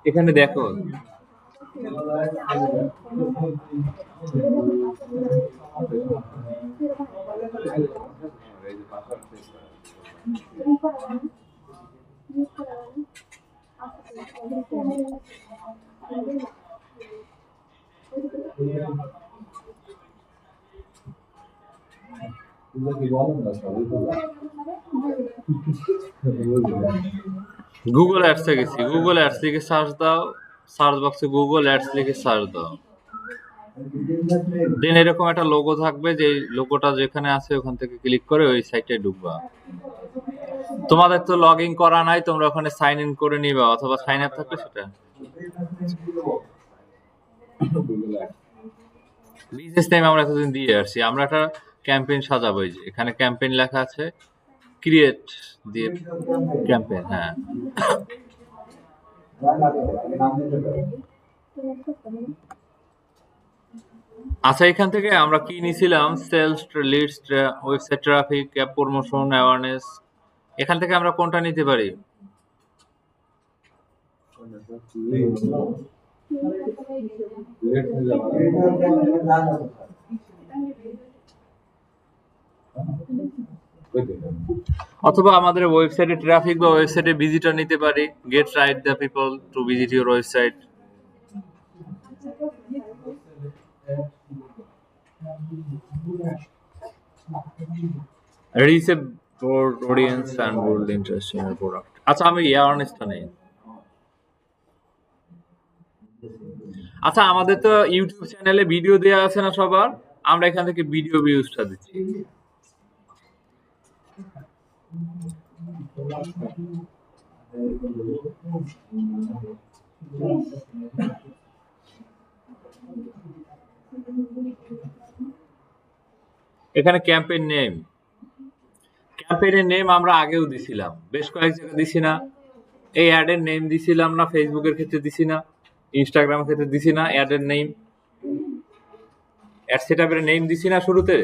এখানে দেখো গুগল অ্যাডসে গেছি, গুগল অ্যাডস লিখে সার্চ দাও, সার্চ বক্সে গুগল অ্যাডস লিখে সার্চ দাও, দেন এরকম একটা লোগো থাকবে, যে লোগোটা যেখানে আছে ওখান থেকে ক্লিক করে ওই সাইটে ঢুকবা। তোমাদের তো লগ ইন করা নাই, তোমরা ওখানে সাইন ইন করে নিবা, অথবা সাইন আপ থাকলে সেটা। বিজনেস নেম আমরা এতদিন দিয়ে আসছি, আমরা একটা ক্যাম্পেইন সাজাবো। এই যে এখানে ক্যাম্পেইন লেখা আছে, ক্রিয়েট দিয়ে ক্যাম্পেইন। হ্যাঁ, আচ্ছা, এখান থেকে আমরা কি নিছিলাম? Sales, leads, website traffic, app promotion, awareness. এখান থেকে আমরা কোনটা নিতে পারি? অথবা আমাদের ওয়েবসাইটে ট্রাফিক বা ওয়েবসাইটে ভিজিটর নিতে পারি, get right the people to visit your website. Reach a broad audience and build interest in your product. আচ্ছা, আমি অ্যাওয়ারনেসটা নেই। আচ্ছা, আমাদের তো ইউটিউব চ্যানেলে ভিডিও দেওয়া আছে না সবার, আমরা এখান থেকে ভিডিও ভিউজটা দিচ্ছি। এখানে ক্যাম্পেইন নেম, ক্যাম্পেইনের নেম আমরা আগেও দিছিলাম, বেশ কয়েক জায়গায় দিছি না? এই অ্যাডের নেম দিছিলাম না? ফেসবুকের ক্ষেত্রে দিছি না? ইনস্টাগ্রামের ক্ষেত্রে দিছি না? অ্যাডের নেম, অ্যাড সেটআপের নেম দিছি না শুরুতে?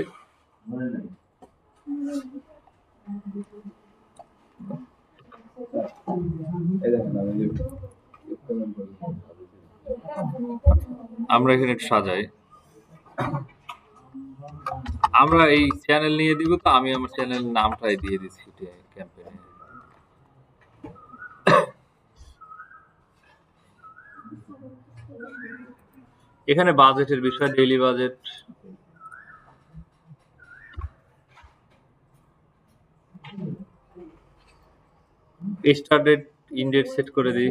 আমরা এখানে একটু সাজাই। আমরা এই চ্যানেল নিয়ে দিব, তো আমি আমার চ্যানেল নামটাই দিয়ে দিচ্ছি ক্যাম্পেইনে। এখানে বাজেটের বিষয়, daily budget. Start date, end date set করে দিই।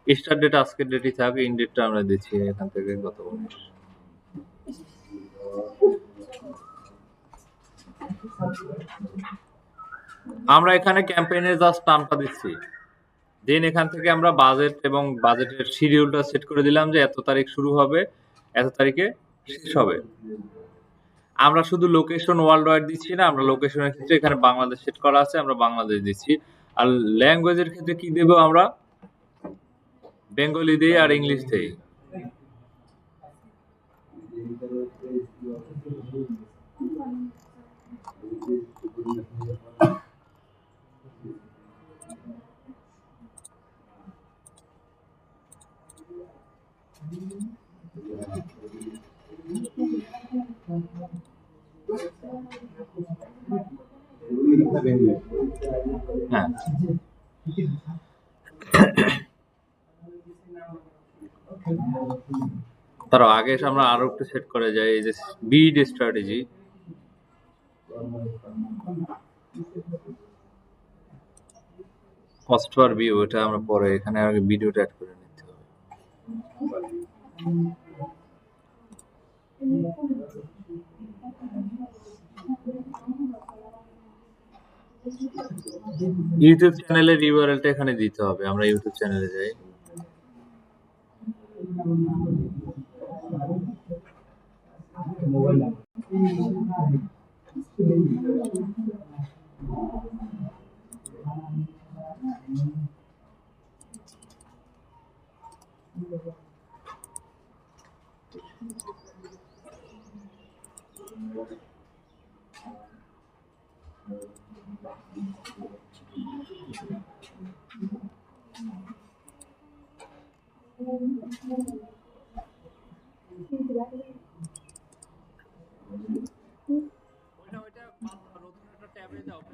স্টার্ট ডেট আজকের ডেটই থাকবে, ইন ডেটটা আমরা দিচ্ছি এখান থেকে কত। আমরা এখানে ক্যাম্পেইনের জাস্ট নামটা দিচ্ছি, দেন এখান থেকে আমরা বাজেট এবং বাজেটের শিডিউলটা সেট করে দিলাম, যে এত তারিখ শুরু হবে, এত তারিখে শেষ হবে। আমরা শুধু লোকেশন ওয়ার্ল্ড ওয়াইড দিচ্ছি না, আমরা লোকেশনের ক্ষেত্রে এখানে বাংলাদেশ সেট করা আছে, আমরা বাংলাদেশ দিচ্ছি। আর ল্যাঙ্গুয়েজের ক্ষেত্রে কি দেব? আমরা বেঙ্গলি দিই আর ইংলিশ দিই। হ্যাঁ, তার আগে আমরা আরো একটু সেট করে যাই, এই যে bid strategy. Cost per view, এটা আমরা পরে এখানে আগে ভিডিওটা অ্যাড করে নিতে হবে। ইউটিউব চ্যানেলের ইউআরএলটা এখানে দিতে হবে, আমরা ইউটিউব চ্যানেলে যাই।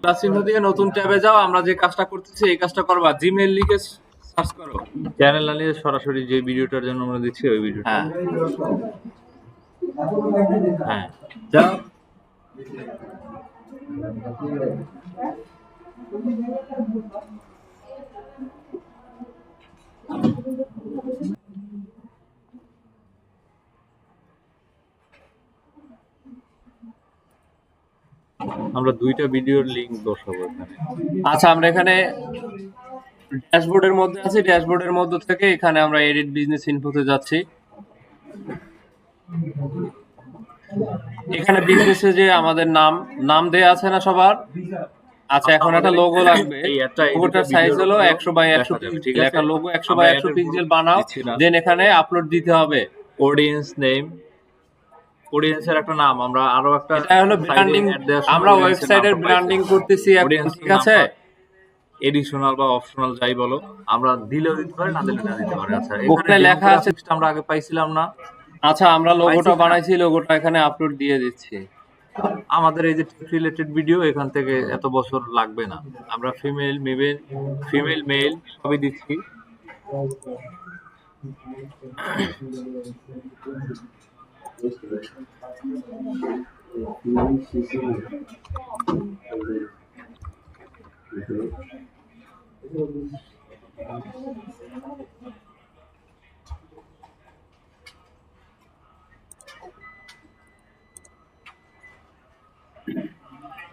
প্লাস চিহ্ন দিয়ে নতুন ট্যাবে যাও, আমরা যে কাজটা করতেছি এই কাজটা করবা, জিমেইল লিখে সার্চ করো, চ্যানেল না নিয়ে সরাসরি যে ভিডিওটার জন্য আমরা দিচ্ছি ওই ভিডিওটা। হ্যাঁ হ্যাঁ যাও। আমরা দুইটা ভিডিওর লিংক বসাবো এখানে। আচ্ছা আমরা এখানে ড্যাশবোর্ডের মধ্যে আছি, ড্যাশবোর্ডের মধ্যে থেকে এখানে আমরা এডিট বিজনেস ইনফোতে যাচ্ছি। এখানে বিজনেসে যে আমাদের নাম দেয়া আছে না সবার। আচ্ছা এখন একটা লোগো লাগবে, লোগোটার সাইজ হলো 100x100 পিক্সেল। একটা লোগো 100x100 পিক্সেল বানাও, দেন এখানে আপলোড দিতে হবে অডিয়েন্স নেম, অডিয়েন্সের একটা নাম। আমরা আরো একটা, এটা হলো ব্র্যান্ডিং, আমরা ওয়েবসাইটের ব্র্যান্ডিং করতেছি এখন, ঠিক আছে? এডিশনাল বা অপশনাল যাই বলো, আমরা দিলেও দিতে পারি, না দিলে না দিতে পারি। আচ্ছা ওখানে লেখা আছে, আমরা আগে পাইছিলাম না। আচ্ছা আমরা লোগোটা বানাইছি, লোগোটা এখানে আপলোড দিয়ে দিচ্ছি। আমাদের এই যে রিলেটেড ভিডিও এখান থেকে এত বছর লাগবে না, আমরা ফিমেল মেল সবই দিচ্ছি।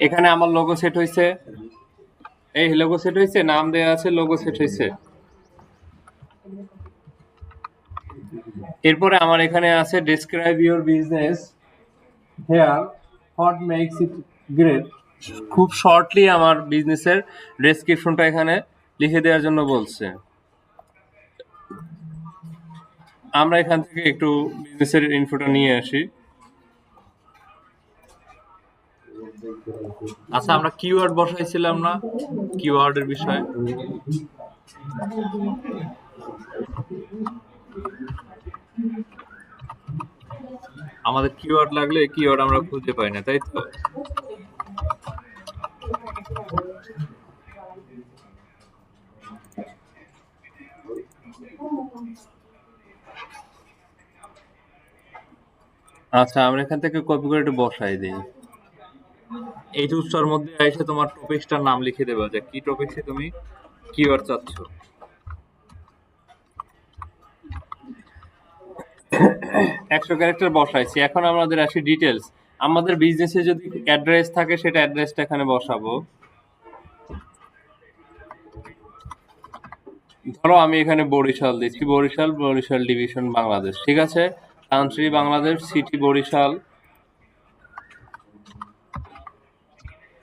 এখানে আমার লোগো সেট হয়েছে, এই লোগো সেট হয়েছে, নাম দেয়া আছে, লোগো সেট হয়েছে। এরপরে আমার এখানে আছে describe your business here, what makes it great. খুব শর্টলি আমার বিজনেসের ডেসক্রিপশনটা এখানে লিখে দেওয়ার জন্য বলছে। আমরা এখান থেকে একটু বিজনেসের ইনফোটা নিয়ে আসি। আচ্ছা আমরা কিওয়ার্ড বসাইছিলাম না, কিওয়ার্ডের বিষয়। আমাদের কিওয়ার্ড লাগলে কিওয়ার্ড আমরা খুঁজে পাই না, তাই তো? আচ্ছা আমরা এখান থেকে কপি করে একটু বসাই দিই। এই টুলসটার মধ্যে এসে তোমার টপিকসটার নাম লিখে দেবা, যে কি টপিকসে তুমি কিওয়ার্ড চাচ্ছ। 100 ক্যারেক্টার বসাইছি। এখন আমাদের আসি ডিটেলস। আমাদের বিজনেসে যদি অ্যাড্রেস থাকে সেটা অ্যাড্রেসটা এখানে বসাবো। ধরো আমি এখানে বরিশাল দিচ্ছি, বরিশাল ডিভিশন বাংলাদেশ, ঠিক আছে? Country Bangladesh, city Barishal.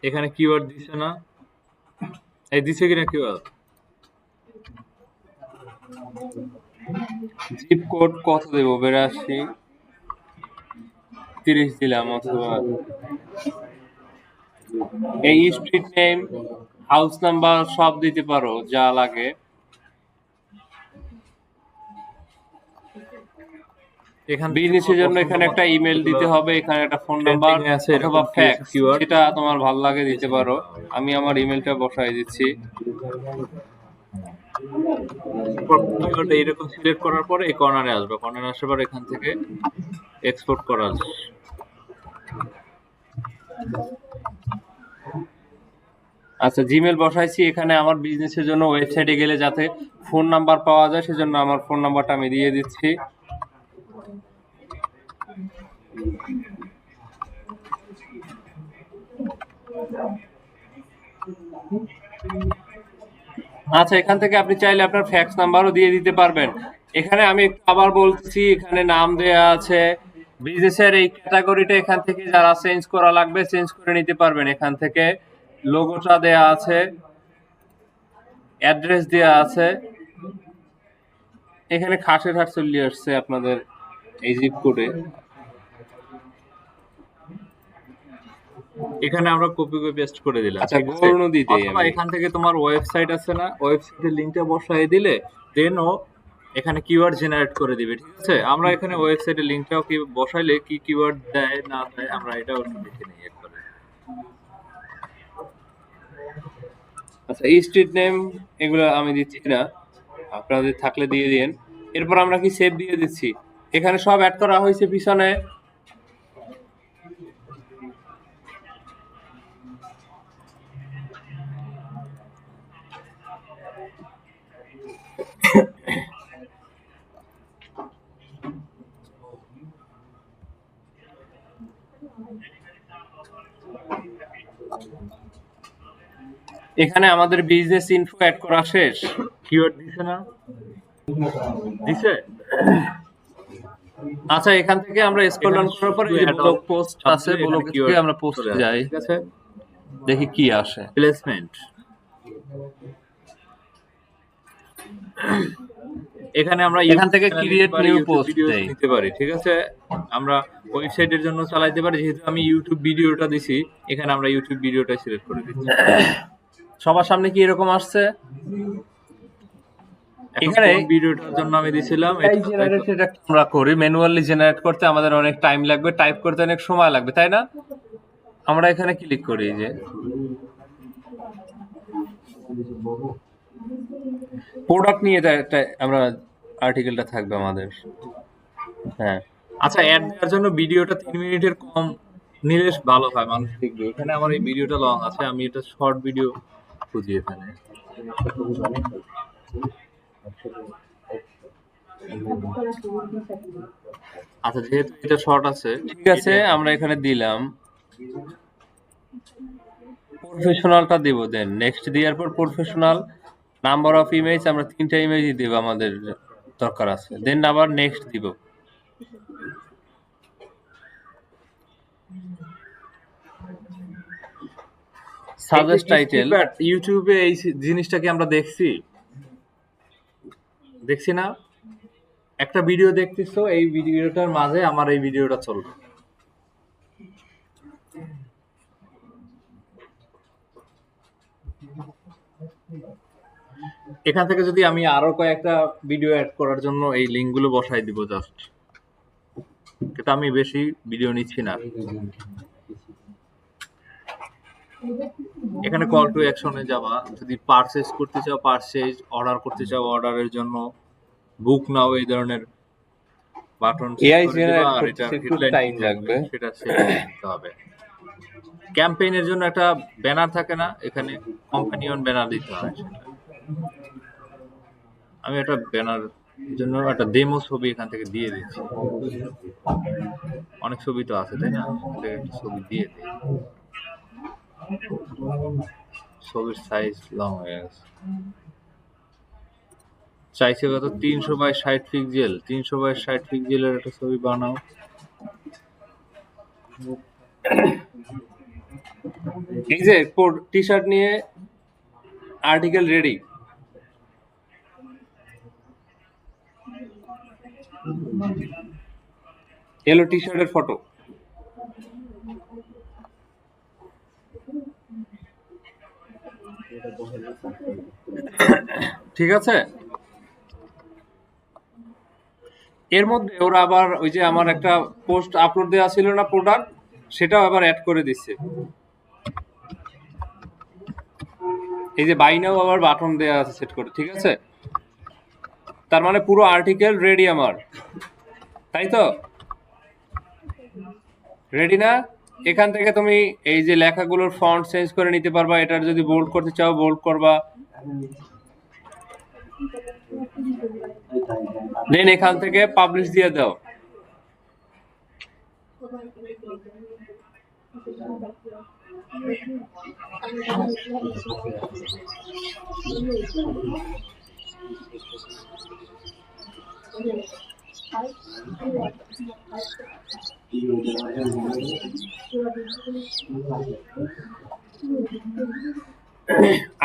এখানে কিওয়ার্ড দিছে না, এই দিছে কিনা কিওয়ার্ড? জিপ কোড কত দেবো? 82 30 দিলাম, অথবা এই স্ট্রিট নেম, হাউস নাম্বার সব দিতে পারো যা লাগে। এখানে বিজনেসের জন্য এখানে একটা ইমেল দিতে হবে, এখানে একটা ফোন নাম্বার অথবা ফ্যাক্স, যেটা তোমার ভালো লাগে দিতে পারো। আমি আমার ইমেলটা বসাই দিচ্ছি। এইরকম সিলেক্ট করার পরে এই কর্নারে আসবে, কর্নারে আসার পর এখান থেকে এক্সপোর্ট করা আসবে। আচ্ছা জিমেল বসাইছি, এখানে আমার বিজনেসের জন্য ওয়েবসাইটে গেলে যাতে ফোন নাম্বার পাওয়া যায় সেজন্য আমার ফোন নাম্বারটা আমি দিয়ে দিচ্ছি। আচ্ছা এখান থেকে আপনি চাইলে আপনার ফ্যাক্স নাম্বারও দিয়ে দিতে পারবেন। এখানে আমি আবার বলছি, এখানে নাম দেয়া আছে, বিজনেসের এই ক্যাটাগরিটা এখান থেকে যারা চেঞ্জ করা লাগবে চেঞ্জ করে নিতে পারবেন। এখান থেকে লোগোটা দেয়া আছে, অ্যাড্রেস দেয়া আছে। এখানে খাসের হাট চলে আসছে আপনাদের এই জিপ কোডে। এখানে আমরা কপি পেস্ট করে দিলাম। আচ্ছা গৌরণ দিতে অথবা এখান থেকে তোমার ওয়েবসাইট আছে না, ওয়েবসাইটের লিংকটা বসায় দিলে দেনও এখানে কিওয়ার্ড জেনারেট করে দিবে, ঠিক আছে? আমরা এখানে ওয়েবসাইটের লিংকটাও কি বসাইলে কি কিওয়ার্ড দেয় না দেয় আমরা এটাও দেখে নিই একবারে। আচ্ছা, স্ট্রিট নেম এগুলো আমি দিচ্ছি না, আপনাদের থাকলে দিয়ে দিন। এরপর আমরা কি সেভ দিয়ে দিচ্ছি, এখানে সব অ্যাড করা হয়েছে পিছনে। এখানে আমাদের বিজনেস ইনফো অ্যাড করা শেষ। কিওয়ার্ড দিছে না? দিছে? আচ্ছা, এখান থেকে আমরা স্ক্রল ডাউন করার পর এই যে ব্লগ পোস্ট আছে, ব্লগ থেকে আমরা পোস্টে যাই, ঠিক আছে? দেখি কি আসে। প্লেসমেন্ট, এখানে আমরা এখান থেকে ক্রিয়েট নিউ পোস্ট দিতে পারি, ঠিক আছে? আমরা ওয়েবসাইটের জন্য চালাতে পারি, যেহেতু আমি ইউটিউব ভিডিওটা দিছি, এখানে আমরা ইউটিউব ভিডিওটা সিলেক্ট করে দিচ্ছি। সবার সামনে কি এরকম আসছে? এখানে ভিডিওটার জন্য আমি দিছিলাম এই জেনারেটরটা আমরা করি, ম্যানুয়ালি জেনারেট করতে আমাদের অনেক টাইম লাগবে, টাইপ করতে অনেক সময় লাগবে, তাই না? আমরা এখানে ক্লিক করি, যে প্রোডাক্ট নিয়ে একটা আমরা আর্টিকেলটা থাকবে আমাদের। হ্যাঁ, আচ্ছা, অ্যাড দেওয়ার জন্য ভিডিওটা 3 মিনিটের কম নিলে ভালো হয়, মানুষ দেখবে। এখানে আমার এই ভিডিওটা লং আছে, আমি এটা শর্ট ভিডিও খুঁজি এখানে। আচ্ছা, যেহেতু এটা শর্ট আছে, ঠিক আছে, আমরা এখানে দিলাম প্রফেশনালটা দিব, দেন নেক্সট দেওয়ার পর প্রফেশনাল নাম্বার অফ ইমেজ আমরা 3টা ইমেজই দিব, আমাদের দরকার আছে, দেন আবার নেক্সট দিব। সাজেস্ট টাইটেল, ইউটিউবে এই জিনিসটা কি আমরা দেখছি না? একটা ভিডিও দেখতেছো, এই ভিডিওটার মাঝে আমার এই ভিডিওটা চলবে। এখান থেকে যদি আমি আরো কয়েকটা ভিডিও অ্যাড করার জন্য এই লিঙ্কগুলো বসাই দিব জাস্ট, কিন্তু আমি বেশি ভিডিও নিচ্ছি না। এখানে কল টু অ্যাকশনে যাবা, যদি পারচেজ করতে চাও পারচেজ, অর্ডার করতে চাও অর্ডারের জন্য, বুক নাও, এই ধরনের বাটন এআই জেনারেট করতে একটু টাইম লাগবে, সেটা সেট করতে হবে। ক্যাম্পেইনের জন্য একটা ব্যানার থাকে না, এখানে কম্পানিয়ন ব্যানার দিতে হয়, সেটা আমি একটা ব্যানার জন্য একটা ডেমো ছবি এখান থেকে দিয়ে দিচ্ছি। অনেক ছবি তো আছে, তাই না? একটা ছবি দিয়ে দিই, ছবির সাইজ লং হয়ে গেছে, চাইছে কত 300x60 পিক্সেল, 300x60 পিক্সেলের একটা ছবি বানাও। এই যে টি শার্ট নিয়ে আর্টিকেল রেডি। এলো টি শার্টের ফটো, ঠিক আছে? এর মধ্যে ওরা আবার ওই যে আমার একটা পোস্ট আপলোড দেওয়া ছিল না প্রোডাক্ট, সেটাও আবার অ্যাড করে দিচ্ছে। এই যে বাই নাও আবার বাটন দেওয়া আছে সেট করে, ঠিক আছে? তার মানে পুরো আর্টিকেল রেডি আমার, তাই তো? রেডি না? এখান থেকে তুমি এই যে লেখাগুলোর ফন্ট চেঞ্জ করে নিতে পারবা, এটার যদি বোল্ড করতে চাও বোল্ড করবা, দেন এখান থেকে পাবলিশ দিয়ে দাও।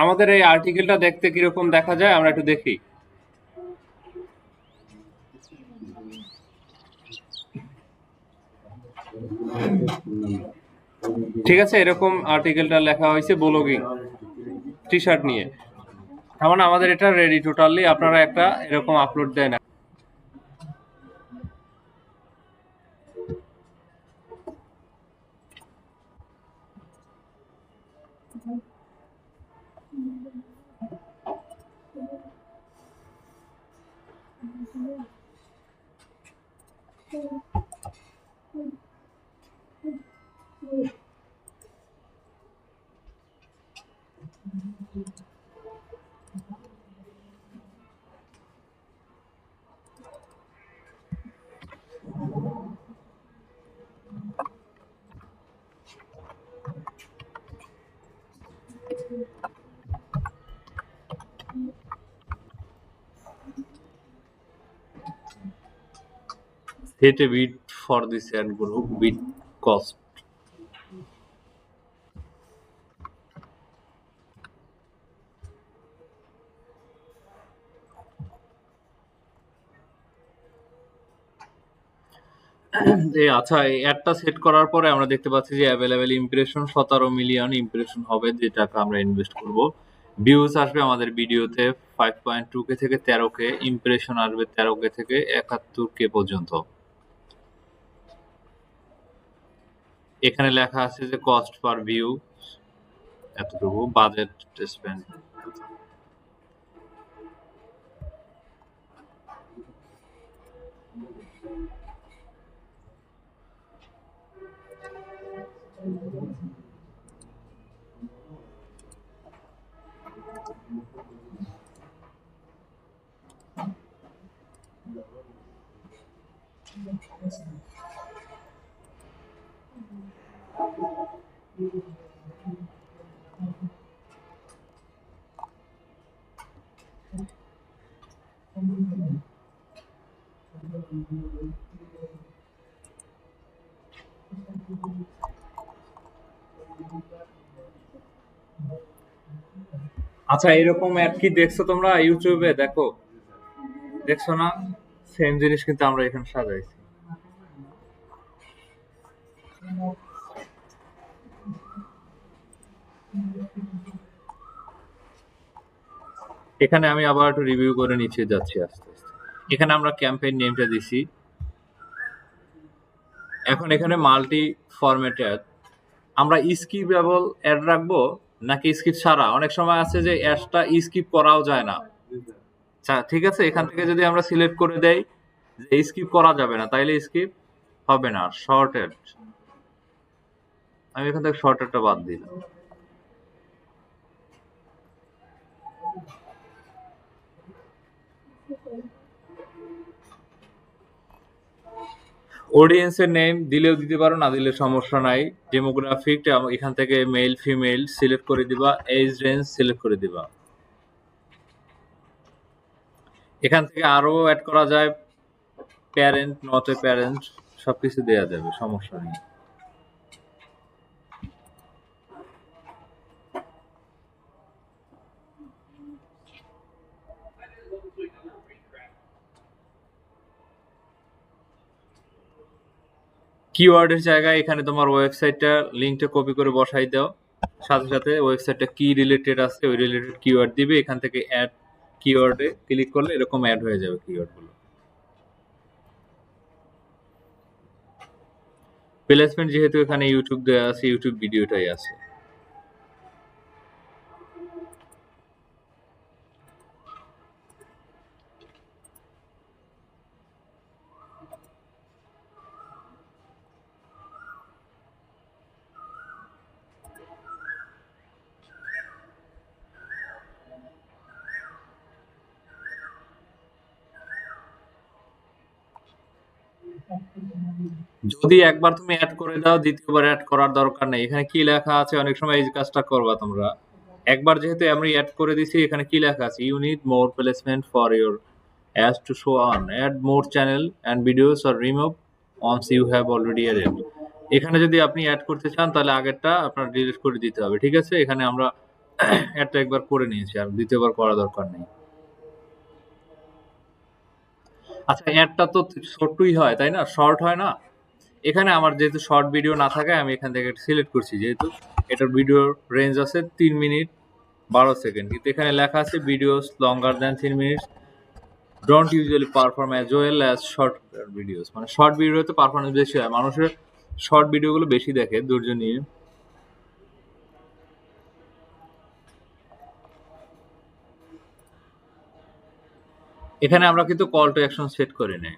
আমাদের এই আর্টিকেলটা দেখতে কিরকম দেখা যায় আমরা একটু দেখি। ঠিক আছে, এরকম আর্টিকেলটা লেখা হয়েছে ব্লগিং টি শার্ট নিয়ে, তার মানে আমাদের এটা রেডি টোটালি। আপনারা একটা এরকম আপলোড দেন। Set a bid for this ad group. Bid cost. আচ্ছা, এই অ্যাডটা সেট করার পরে আমরা দেখতে পাচ্ছি যে অ্যাভেলেবেল ইমপ্রেশন 17 মিলিয়ন ইমপ্রেশন হবে, যে টাকা আমরা ইনভেস্ট করব। ভিউজ আসবে আমাদের ভিডিওতে 5.2K থেকে 13K, ইমপ্রেশন আসবে 13K থেকে 71K পর্যন্ত। এখানে লেখা আছে যে কস্ট পার ভিউ এতটুকু, বাজেট স্পেন্ড। আচ্ছা, এরকম অ্যাড কি দেখছো তোমরা ইউটিউবে? দেখছো না? সেম জিনিস কিন্তু আমরা এখানে সাজাইছি। এখানে আমি আবার একটু রিভিউ করে নিচে যাচ্ছি আস্তে আস্তে। এখানে আমরা ক্যাম্পেইন নেমটা দিছি। এখন এখানে মাল্টি ফরম্যাটেড আমরা স্কিপেবল অ্যাড রাখবো নাকি স্কিপ ছাড়া? অনেক সময় আছে যে অ্যাডটা স্কিপ করাও যায় না। আচ্ছা, ঠিক আছে, এখান থেকে যদি আমরা সিলেক্ট করে দেই যে স্কিপ করা যাবে না, তাইলে স্কিপ হবে না। শর্ট অ্যাড, আমি এখান থেকে শর্ট অ্যাডটা বাদ দিলাম। অডিয়েন্সের নেম দিলেও দিতে পারো, না দিলে সমস্যা নাই। ডেমোগ্রাফিকটা এখান থেকে মেল ফিমেল সিলেক্ট করে দিবা, এজ রেঞ্জ সিলেক্ট করে দিবা। এখান থেকে আরো অ্যাড করা যায়, প্যারেন্ট, নট এ প্যারেন্ট, সবকিছু দেয়া যাবে, সমস্যা নেই। কিওয়ার্ডের জায়গায় এখানে তোমার ওয়েবসাইটটা লিঙ্কটা কপি করে বসাই দাও, সাথে সাথে ওয়েবসাইটটা কি রিলেটেড আছে ওই রিলেটেড কিওয়ার্ড দিবে। এখান থেকে অ্যাড কিওয়ার্ডে ক্লিক করলে এরকম অ্যাড হয়ে যাবে কিওয়ার্ডগুলো। প্লেসমেন্ট যেহেতু এখানে ইউটিউব দেওয়া আছে, ইউটিউব ভিডিওটাই আছে। যদি একবার তুমি অ্যাড করে দাও, দ্বিতীয়বার অ্যাড করার দরকার নেই। এখানে কি লেখা আছে, অনেক সময় এই কাজটা করবা তোমরা। একবার যেহেতু আমি অ্যাড করে দিছি, এখানে কি লেখা আছে, you need more placement for your ads to show on, add more channel and videos or remove ones you have already added. এখানে যদি আপনি অ্যাড করতে চান তাহলে আগেরটা আপনার ডিলিট করে দিতে হবে, ঠিক আছে? এখানে আমরা অ্যাডটা একবার করে নিয়েছি, আর দ্বিতীয়বার করা দরকার নেই। আচ্ছা, অ্যাডটা তো ছোট্টই হয় তাই না, শর্ট হয় না? এখানে আমার যেহেতু শর্ট ভিডিও না থাকে, আমি এখান থেকে সিলেক্ট করছি, যেহেতু এটার ভিডিওর রেঞ্জ আছে 3 মিনিট 12 সেকেন্ড, কিন্তু এখানে লেখা আছে videos longer than 3 minutes don't usually perform as well as short videos. মানে শর্ট ভিডিওতে পারফরমেন্স বেশি হয়, মানুষের শর্ট ভিডিওগুলো বেশি দেখে ধৈর্য নিয়ে। এখানে আমরা কিন্তু কল টু অ্যাকশন সেট করে নেই।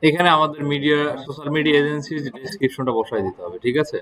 এখানে আমাদের সোশ্যাল মিডিয়া এজেন্সির ডেসক্রিপশনটা বসাই দিতে হবে, ঠিক আছে?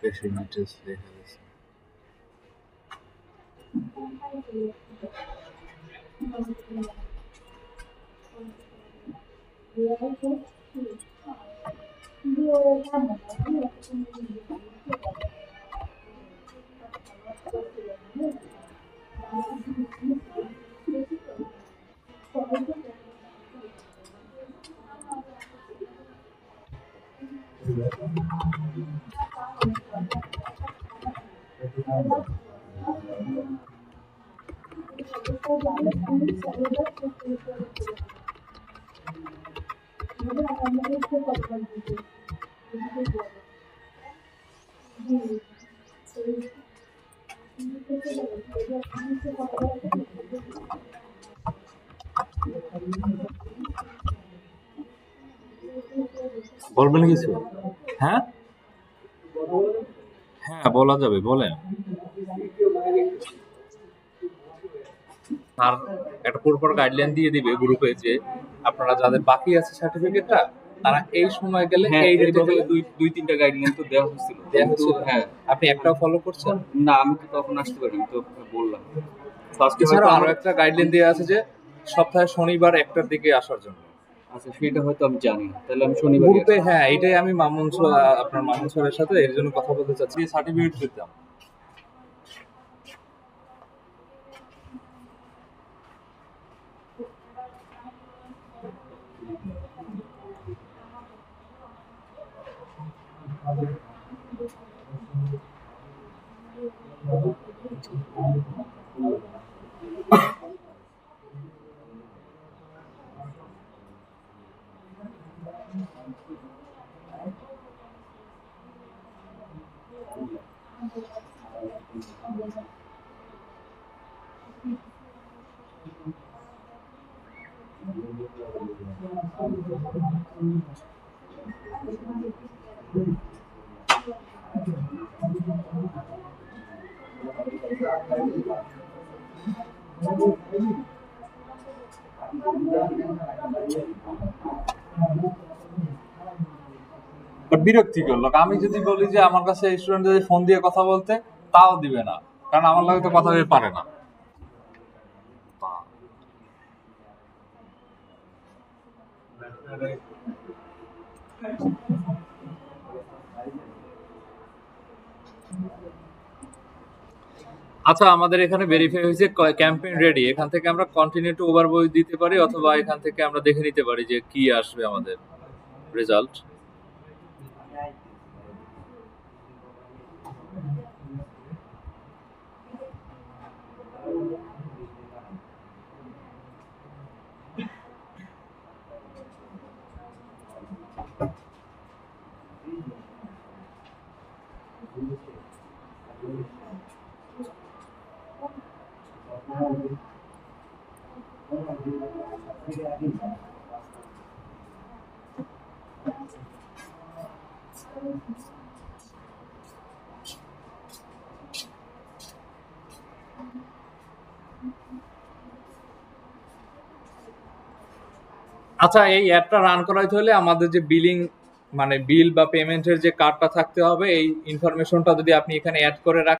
পেশেন্ট ডিটেইলস লেখা আছে। বলবেন কিছু? হ্যাঁ হ্যাঁ, বলা যাবে, বলেন। আর একটা প্রপার গাইডলাইন দিয়ে দিবে গ্রুপে যে আপনারা যাদের বাকি আছে সার্টিফিকেটটা, তারা এই সময় গেলে এই ডেটে গেলে দুই তিনটা গাইডলাইন তো দেওয়া হয়েছিল। হ্যাঁ, আপনি একটাও ফলো করছেন না? আমি তো তখন আসতে পারিনি, তো বললাম। এছাড়া আরো একটা গাইডলাইন দেওয়া আছে যে সপ্তাহে শনিবার 1টার দিকে আসার জন্য। আচ্ছা, সেটা হয়তো আমি জানি না, তাহলে আমি শনিবার গ্রুপে, হ্যাঁ, এটাই আমি আপনার মামুন স্যারের সাথে এর জন্য কথা বলতে চাচ্ছি, সার্টিফিকেট দিতাম। বিরক্তিকর লোক। আমি যদি বলি যে আমার কাছে স্টুডেন্ট যদি ফোন দিয়ে কথা বলতে, তাও দিবে না, কারণ আমার লাগে তো কথা বলতে পারে না। আচ্ছা, আমাদের এখানে ভেরিফাই হয়েছে ক্যাম্পেইন রেডি। এখান থেকে আমরা কন্টিনিউ টু ওভারভিউ দিতে পারি, অথবা এখান থেকে আমরা দেখে নিতে পারি যে কি আসবে আমাদের রেজাল্ট। আচ্ছা, এই অ্যাপটা রান করাইতে হলে আমাদের যে বিলিং মানে বিল বা পেমেন্টের যে কার্ডটা থাকতে হবে, এই ইনফরমেশনটা যদি আপনি এখানে অ্যাড করে রাখেন